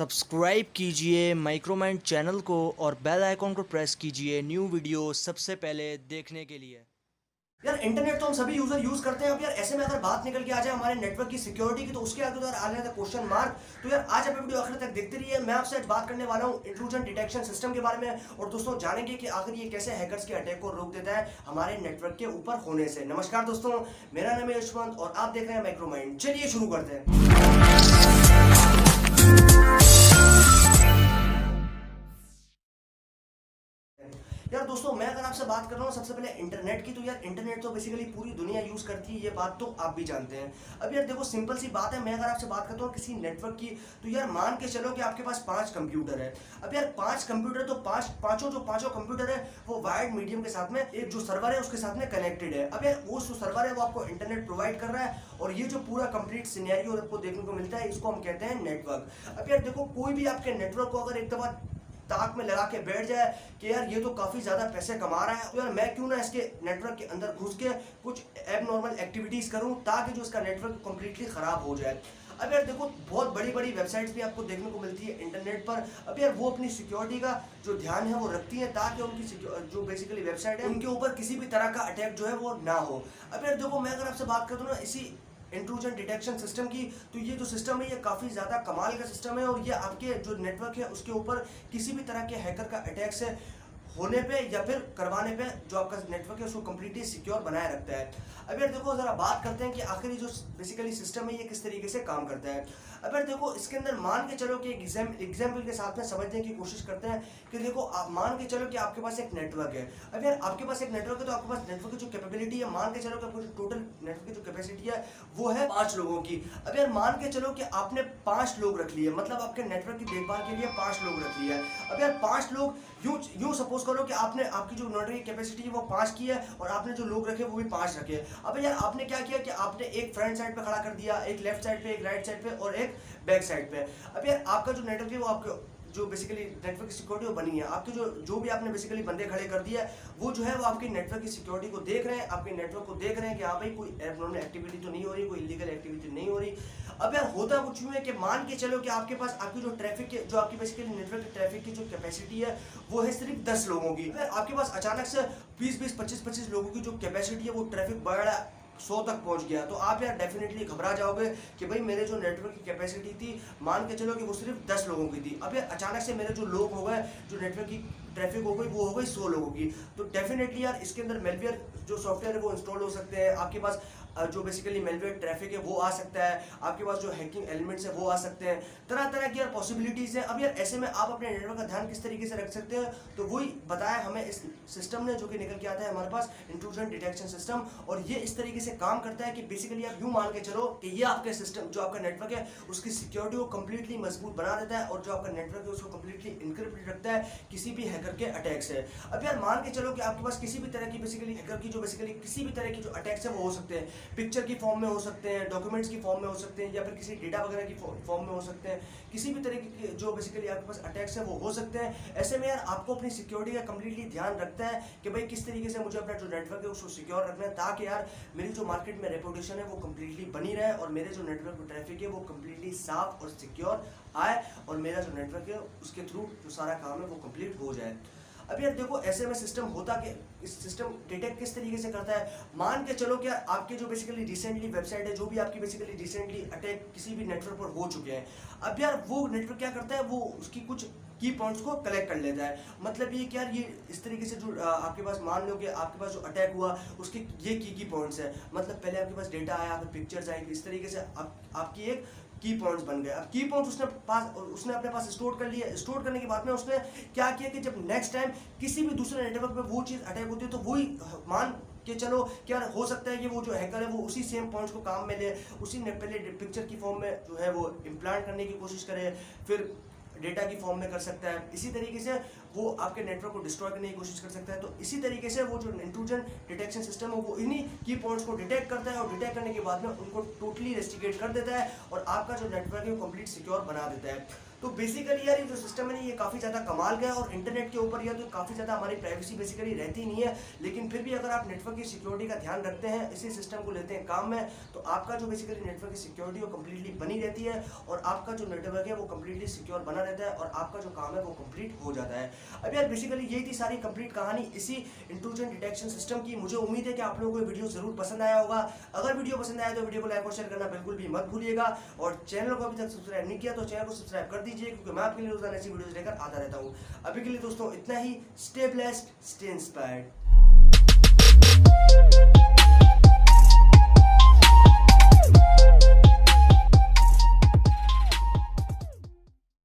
Subscribe कीजिए माइक्रोमाइंड channel को और बेल आइकॉन को प्रेस कीजिए न्यू वीडियो सबसे पहले देखने के लिए। यार इंटरनेट तो हम सभी यूजर यूज करते हैं। अब यार ऐसे में अगर बात निकल के आ जाए हमारे नेटवर्क की सिक्योरिटी की, तो उसके आगे तो यार आ रहा है क्वेश्चन मार्क। तो यार आज आप वीडियो आखिर तक देखते रहिए। मैं आपसे आज बात करने वाला हूं इंट्रूजन डिटेक्शन सिस्टम के बारे में, और दोस्तों जानेंगे कि आखिर ये कैसे हैकर्स के अटैक को रोक देता है हमारे नेटवर्क के ऊपर होने से। नमस्कार दोस्तों, मेरा नाम है यशवंत और आप देख रहे हैं माइक्रोमाइंड। चलिए शुरू करते हैं। यार दोस्तों, मैं अगर आपसे बात कर रहा हूँ सबसे पहले इंटरनेट की, तो यार इंटरनेट तो बेसिकली पूरी दुनिया यूज करती है, ये बात तो आप भी जानते हैं। अब यार देखो, सिंपल सी बात है, मैं अगर आपसे बात करता हूँ किसी नेटवर्क की, तो यार मान के चलो कि आपके पास 5 कंप्यूटर है। अब यार 5 कंप्यूटर, तो पांचों कंप्यूटर है वो वायर्ड मीडियम के साथ में, एक जो सर्वर है उसके साथ में कनेक्टेड है। अब यार वो जो सर्वर है वो आपको इंटरनेट प्रोवाइड कर रहा है, और ये जो पूरा कंप्लीट सिनेरियो आपको देखने को मिलता है, इसको हम कहते हैं नेटवर्क। अब यार देखो, कोई भी आपके नेटवर्क को अगर एक दफा ताक में लगा के बैठ जाए कि यार ये तो काफी ज्यादा पैसे कमा रहा है, तो यार मैं क्यों ना इसके नेटवर्क के अंदर घुस के कुछ एबनॉर्मल एक्टिविटीज करूं, ताकि जो इसका नेटवर्क कंप्लीटली खराब हो जाए। अब यार देखो, बहुत बड़ी बड़ी वेबसाइट्स भी आपको देखने को मिलती है इंटरनेट पर। अब यार वो अपनी सिक्योरिटी का जो ध्यान है वो रखती है, ताकि उनकी जो बेसिकली वेबसाइट है उनके ऊपर किसी भी तरह का अटैक जो है वो ना हो। अब यार देखो, मैं अगर आपसे बात करता हूँ ना इसी इंट्रूजन डिटेक्शन सिस्टम की, तो ये जो सिस्टम है ये काफ़ी ज़्यादा कमाल का सिस्टम है, और ये आपके जो नेटवर्क है उसके ऊपर किसी भी तरह के हैकर का अटैक से होने पे या फिर करवाने पे जो आपका नेटवर्क है उसको कंप्लीटली सिक्योर बनाए रखता है। अब यार देखो, ज़रा बात करते हैं कि आखिर जो बेसिकली सिस्टम है ये किस तरीके से काम करता है। अब यार देखो, इसके अंदर मान के चलो कि एक एग्जाम्पल के साथ में समझने की कोशिश करते हैं कि देखो, आप मान के चलो कि आपके पास एक नेटवर्क है। अब यार आपके पास एक नेटवर्क है, तो आपके पास नेटवर्क की जो कैपेबिलिटी है, मान के चलो कि आपको टोटल नेटवर्क की जो कैपेसिटी है वो है 5 लोगों की। अब यार मान के चलो कि आपने 5 लोग रख लिए, मतलब आपके नेटवर्क की देखभाल के लिए 5 लोग रख लिए। अब यार 5 लोग, यूं सपोज करो कि आपने आपकी जो नेटवर्क की कैपेसिटी है वो 5 की है, और आपने जो लोग रखे वो भी 5 रखे। अब यार आपने क्या किया कि आपने एक फ्रंट साइड पे खड़ा कर दिया, एक लेफ्ट साइड पे, एक राइट साइड पे और एक बैक साइड पे। अब यार आपका जो नेटवर्क है वो आपके जो बेसिकली नेटवर्क की सिक्योरिटी वो बनी है, आपके जो भी आपने बेसिकली बंदे खड़े कर दिया है, वो जो है वो आपकी नेटवर्क की सिक्योरिटी को देख रहे हैं, आपके नेटवर्क को देख रहे हैं कि हाँ भाई कोई एबनॉर्मल एक्टिविटी तो नहीं हो रही, कोई इलीगल एक्टिविटी नहीं हो रही। अब यार होता कुछ यूं है कि मान के चलो कि आपके पास आपकी जो ट्रैफिक जो आपकी बेसिकली नेटवर्क की ट्रैफिक की जो कैपेसिटी है वो है सिर्फ 10 लोगों की। अगर आपके पास अचानक से 20-20, 25-25 लोगों की जो कैपेसिटी है वो ट्रैफिक बढ़ रहा है, 100 तक पहुंच गया, तो आप यार डेफिनेटली घबरा जाओगे कि भाई मेरे जो नेटवर्क की कैपेसिटी थी, मान के चलो कि वो सिर्फ 10 लोगों की थी। अब यार अचानक से मेरे जो लोग हो गए, जो नेटवर्क की ट्रैफिक हो गई वो हो गई 100 लोगों की। तो डेफिनेटली यार इसके अंदर मेलवेयर जो सॉफ्टवेयर है वो इंस्टॉल हो सकते हैं, आपके पास जो बेसिकली मेलवेयर ट्रैफिक है वो आ सकता है, आपके पास जो हैकिंग एलिमेंट्स है वो आ सकते हैं, तरह तरह की यार पॉसिबिलिटीज है। अब यार ऐसे में आप अपने नेटवर्क का ध्यान किस तरीके से रख सकते हैं, तो वही बताया हमें इस सिस्टम ने, जो कि निकल के आता है हमारे पास इंट्रूजन डिटेक्शन सिस्टम। और ये इस तरीके से काम करता है कि बेसिकली आप यूं मान के चलो कि ये आपके सिस्टम जो आपका नेटवर्क है उसकी सिक्योरिटी को कंप्लीटली मजबूत बना देता है, और जो आपका नेटवर्क है उसको कंप्लीटली इनक्रिप्टेड रखता है किसी भी हैकर के अटैक से। अब यार मान के चलो कि आपके पास किसी भी तरह की बेसिकली हैकर की जो बेसिकली किसी भी तरह की जो अटैक्स है वो हो सकते हैं, पिक्चर की फॉर्म में हो सकते हैं, डॉक्यूमेंट्स की फॉर्म में हो सकते हैं, या फिर किसी डेटा वगैरह की फॉर्म में हो सकते हैं, किसी भी तरह की जो बेसिकली आपके पास अटैक्स है वो हो सकते हैं। ऐसे में यार आपको अपनी सिक्योरिटी का कंप्लीटली ध्यान रखता है कि भाई किस तरीके से मुझे अपना जो नेटवर्क है उसको सिक्योर रखना है, ताकि यार मेरी जो मार्केट में रेपुटेशन है वो कंप्लीटली बनी रहे, और मेरे जो नेटवर्क में ट्रैफिक है वो कंप्लीटली साफ और सिक्योर आए, और मेरा जो नेटवर्क है उसके थ्रू जो सारा काम है वो कंप्लीट हो जाए। अब यार देखो, ऐसे में सिस्टम होता कि इस सिस्टम डिटेक्ट किस तरीके से करता है, मान के चलो कि आपके जो बेसिकली रिसेंटली वेबसाइट है, जो भी आपकी बेसिकली रिसेंटली अटैक किसी भी नेटवर्क पर हो चुके हैं, अब यार वो नेटवर्क क्या करता है, वो उसकी कुछ की पॉइंट्स को कलेक्ट कर लेता है। मतलब ये क्या, ये इस तरीके से जो आपके पास मान लो कि आपके पास जो अटैक हुआ उसके ये की पॉइंट्स है, मतलब पहले आपके पास डेटा आया, फिर पिक्चर्स आई, इस तरीके से आपकी एक की पॉइंट्स बन गए। अब की पॉइंट्स उसने अपने पास स्टोर कर लिया। स्टोर करने के बाद में उसने क्या किया कि जब नेक्स्ट टाइम किसी भी दूसरे नेटवर्क पे वो चीज़ अटैक होती है, तो वही मान कि चलो क्या हो सकता है कि वो जो हैकर है वो उसी सेम पॉइंट्स को काम में ले, उसी ने पहले पिक्चर की फॉर्म में जो है वो इम्प्लांट करने की कोशिश करे, फिर डेटा की फॉर्म में कर सकता है। इसी तरीके से वो आपके नेटवर्क को डिस्ट्रॉय करने की कोशिश कर सकता है। तो इसी तरीके से वो जो इंट्रूजन डिटेक्शन सिस्टम है वो इन्हीं की पॉइंट्स को डिटेक्ट करता है, और डिटेक्ट करने के बाद में उनको टोटली रेस्ट्रिकेट कर देता है, और आपका जो नेटवर्क है वो कंप्लीट सिक्योर बना देता है। तो बेसिकली यार ये जो सिस्टम है ना ये काफ़ी ज़्यादा कमाल का है और इंटरनेट के ऊपर या तो काफ़ी ज़्यादा हमारी प्राइवेसी बेसिकली रहती नहीं है, लेकिन फिर भी अगर आप नेटवर्क की सिक्योरिटी का ध्यान रखते हैं, इसी सिस्टम को लेते हैं काम में, तो आपका जो बेसिकली नेटवर्क की सिक्योरिटी वो कंप्लीटली बनी रहती है और आपका जो नेटवर्क है वो कंप्लीटली सिक्योर बना रहता है और आपका जो काम है वो कंप्लीट हो जाता है। अब यार बेसिकली यही थी सारी कंप्लीट कहानी इसी इंट्रूजन डिटेक्शन सिस्टम की। मुझे उम्मीद है कि आप लोगों को वीडियो जरूर पसंद आया होगा। अगर वीडियो पसंद आया तो वीडियो को लाइक और शेयर करना बिल्कुल भी मत भूलिएगा और चैनल को अभी तक सब्सक्राइब नहीं किया तो चैनल को सब्सक्राइब कर दीजिए, क्योंकि मैं आपके लिए रोजाना ऐसी वीडियोस लेकर आता रहता हूँ। अभी के लिए दोस्तों इतना ही। Stay blessed, stay inspired.